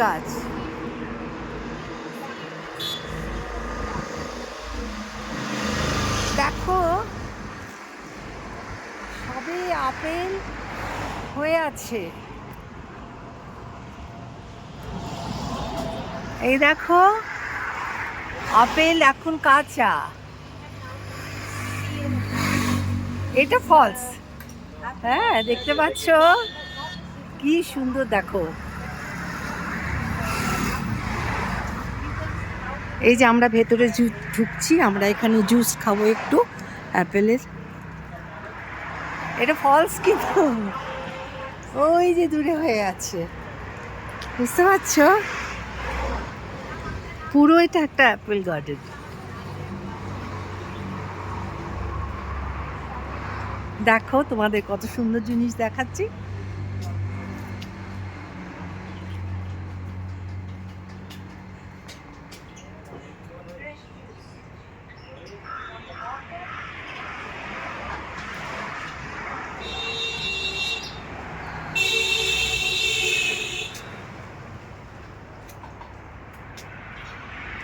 গাছ। দেখো সবে আপেল হয়ে আছে। এই দেখো আপেল এখন কাঁচা। এটা ফলস। হ্যাঁ, দেখতে পাচ্ছ কি সুন্দর। দেখো এই যে আমরা ভেতরে ঢুকছি, আমরা এখানে জুস খাবো একটু অ্যাপেলের। এটা ফলস কিন্তু ওই যে দূরে হয়ে আছে, বুঝতে পারছো? পুরো এটা একটা অ্যাপেল গার্ডেন। দেখো তোমাদের কত সুন্দর জিনিস দেখাচ্ছি।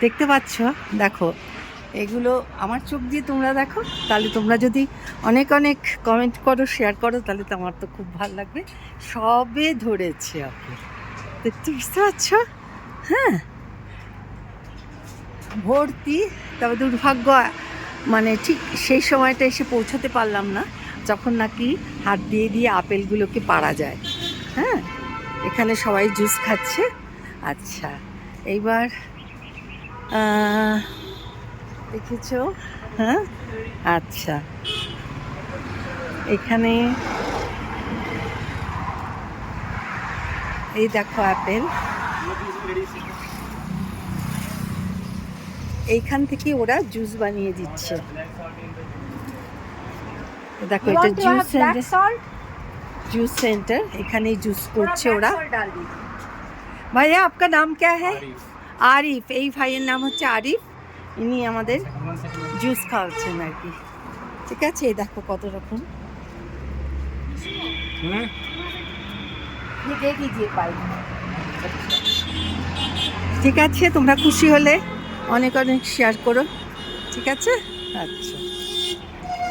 দেখতে পাচ্ছ? দেখো এগুলো আমার চোখ দিয়ে তোমরা দেখো, তাহলে তোমরা যদি অনেক অনেক কমেন্ট করো, শেয়ার করো, তাহলে তো আমার তো খুব ভালো লাগবে। সবে ধরেছে আপনি, দেখতে বুঝতে পারছো? হ্যাঁ, ভর্তি। তবে দুর্ভাগ্য, মানে ঠিক সেই সময়টা এসে পৌঁছতে পারলাম না যখন নাকি হাত দিয়ে দিয়ে আপেলগুলোকে পাড়া যায়। হ্যাঁ, এখানে সবাই জুস খাচ্ছে। আচ্ছা, এইবার দেখেছো? হ্যাঁ, আচ্ছা, এখানে এই দেখো আপেল, এইখান থেকে ওরা জুস বানিয়ে দিচ্ছে। দেখো এটা জুস সেন্টার, জুস সেন্টার, এখানেই জুস করছে ওরা। ভাইয়া আপকা নাম ক্যা হ্যায়? আরিফ। এই ভাইয়ের নাম হচ্ছে আরিফ, ইনি আমাদের জুস খাওয়াচ্ছেন আর কি। ঠিক আছে, এই দেখো কত রকম। ঠিক আছে, তোমরা খুশি হলে অনেক অনেক শেয়ার করো। ঠিক আছে, আচ্ছা।